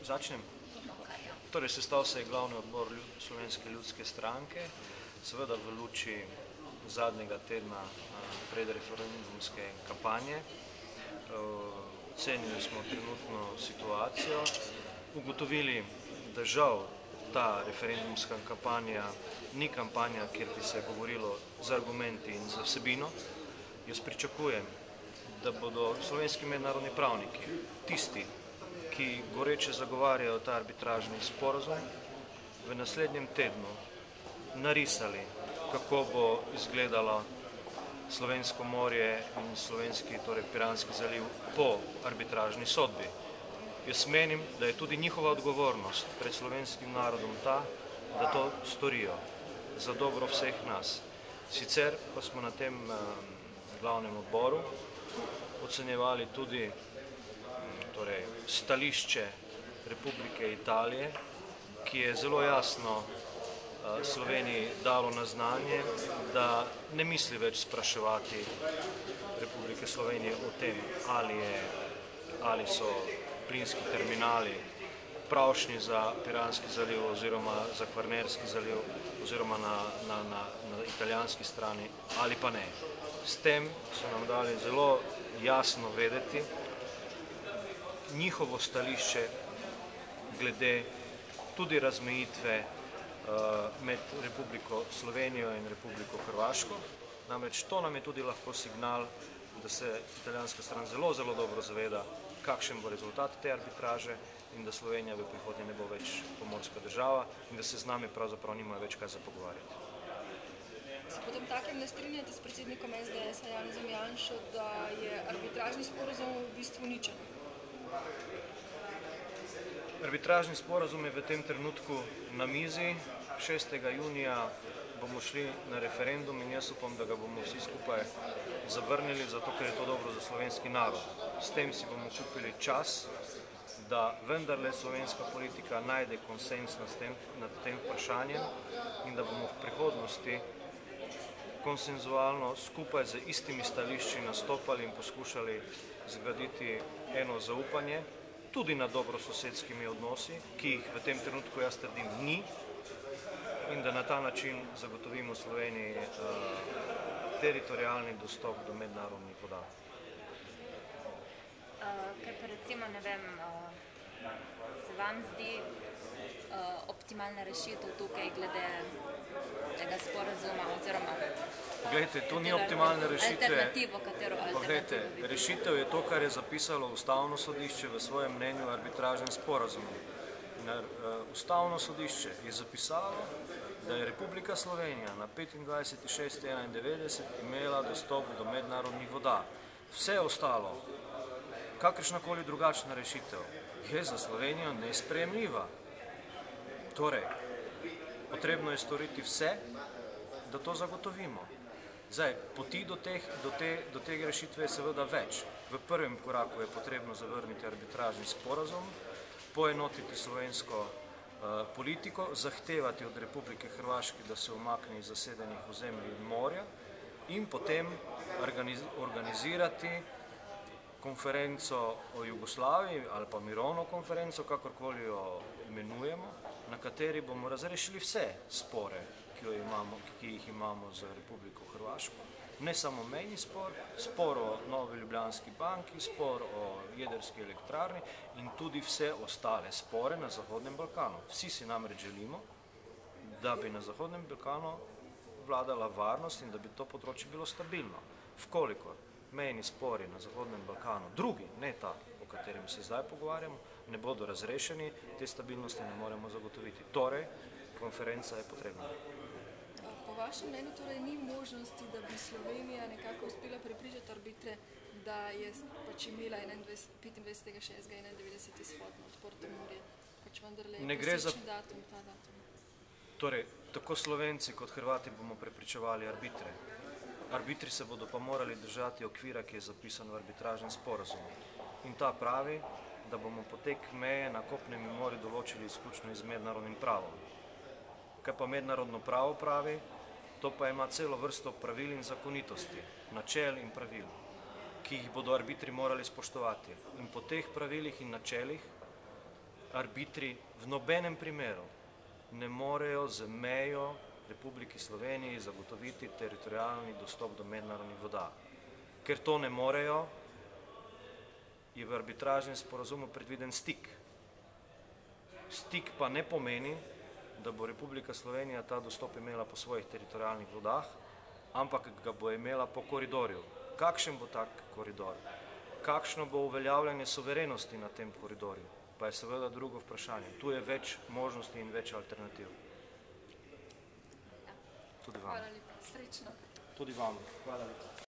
Začnem. Torej, sestal se je glavni odbor Slovenske ljudske stranke, seveda v luči zadnjega tedna predreferendumske kampanje. Ocenili smo trenutno situacijo, ugotovili, da žal ta referendumska kampanja ni kampanja, kjer bi se govorilo z argumenti in z vsebino. Jaz pričakujem, da bodo slovenski mednarodni pravniki, tisti, ki goreče zagovarjajo ta arbitražni sporazum, v naslednjem tednu narisali, kako bo izgledalo slovensko morje in slovenski, torej Piranski zaliv po arbitražni sodbi. Jaz menim, da je tudi njihova odgovornost pred slovenskim narodom ta, da to storijo za dobro vseh nas. Sicer pa smo na tem glavnem odboru ocenjevali tudi stališče Republike Italije, ki je zelo jasno Sloveniji dalo na znanje, da ne misli več spraševati Republike Slovenije o tem, ali so plinski terminali pravšnji za Piranski zaliv oziroma za Kvarnerski zaliv oziroma na italijanski strani ali pa ne. S tem so nam dali zelo jasno vedeti njihovo stališče glede tudi razmejitve med Republiko Slovenijo in Republiko Hrvaško. Namreč to nam je tudi lahko signal, da se italijanska stran zelo dobro zaveda, kakšen bo rezultat te arbitraže in da Slovenija v prihodnje ne bo več pomorska država in da se z nami pravzaprav nimajo več kaj za pogovarjati. Se potem takem ne strinjate s predsednikom SDS-a Janezom Janšo, da je arbitražni sporazum v bistvu ničen? Arbitražni sporazum je v tem trenutku na mizi. 6. junija bomo šli na referendum in jaz upam, da ga bomo vsi skupaj zavrnili, zato ker je to dobro za slovenski narod. S tem si bomo kupili čas, da vendarle slovenska politika najde konsens nad tem vprašanjem in da bomo v prihodnosti konsenzualno skupaj z istimi stališči nastopali in poskušali zgraditi eno zaupanje, tudi na dobrososedskimi odnosi, ki jih v tem trenutku jaz trdim ni, in da na ta način zagotovimo Sloveniji teritorijalni dostop do mednarodnih voda. Kaj pa recimo, ne vem, se vam zdi optimalna rešitev tukaj glede tega sporazuma oziroma Poglejte, to ni optimalne rešitve. Alternativo, katero alternativo? Poglejte, rešitev je to, kar je zapisalo Ustavno sodišče v svojem mnenju o arbitražnem sporazumu. Ustavno sodišče je zapisalo, da je Republika Slovenija na 25.6.91 imela dostop do mednarodnih voda. Vse ostalo, kakršnakoli drugačna rešitev, je za Slovenijo nesprejemljiva. Torej, potrebno je storiti vse, da to zagotovimo. Zdaj, poti do te rešitve je seveda več. V prvem koraku je potrebno zavrniti arbitražni sporazum, poenotiti slovensko politiko, zahtevati od Republike Hrvaške, da se umakne iz zasedenih ozemlji in morja in potem organizirati konferenco o Jugoslaviji ali pa mirovno konferenco, kakorkoli jo imenujemo, na kateri bomo razrešili vse spore, ki jih imamo z Republiko Hrvaško. Ne samo mejni spor, spor o Novi Ljubljanski banki, spor o jedrski elektrarni in tudi vse ostale spore na Zahodnem Balkanu. Vsi si namreč želimo, da bi na Zahodnem Balkanu vladala varnost in da bi to področje bilo stabilno. Vkolikor mejni spori na Zahodnem Balkanu, drugi, ne ta, o katerem se zdaj pogovarjamo, ne bodo razrešeni, te stabilnosti ne moremo zagotoviti. Torej, konferenca je potrebna. Po vašem mnenju torej ni možnosti, da bi Slovenija nekako uspela prepričati arbitre, da je pač imela 25.6.91 izhodno odprto morje, pač vendarle je posečni datum, ta datum. Torej, tako Slovenci kot Hrvati bomo prepričevali arbitre. Arbitri se bodo pa morali držati okvira, ki je zapisan v arbitražnem sporazumu. In ta pravi, da bomo potek meje na kopnem in morju določili izključno iz mednarodnim pravom. Kaj pa mednarodno pravo pravi? To pa ima celo vrsto pravil in zakonitosti, načel in pravil, ki jih bodo arbitri morali spoštovati. In po teh pravilih in načelih arbitri v nobenem primeru ne morejo z mejo Republiki Sloveniji zagotoviti teritorijalni dostop do mednarodnih voda. Ker to ne morejo, je v arbitražnem sporazumu predviden stik. Stik pa ne pomeni, da bo Republika Slovenija ta dostop imela po svojih teritorijalnih vodah, ampak ga bo imela po koridorju. Kakšen bo tak koridor? Kakšno bo uveljavljanje suverenosti na tem koridorju? Pa je seveda drugo vprašanje. Tu je več možnosti in več alternativ. Tudi vam. Hvala lepa. Srečno. Tudi vam. Hvala lepa.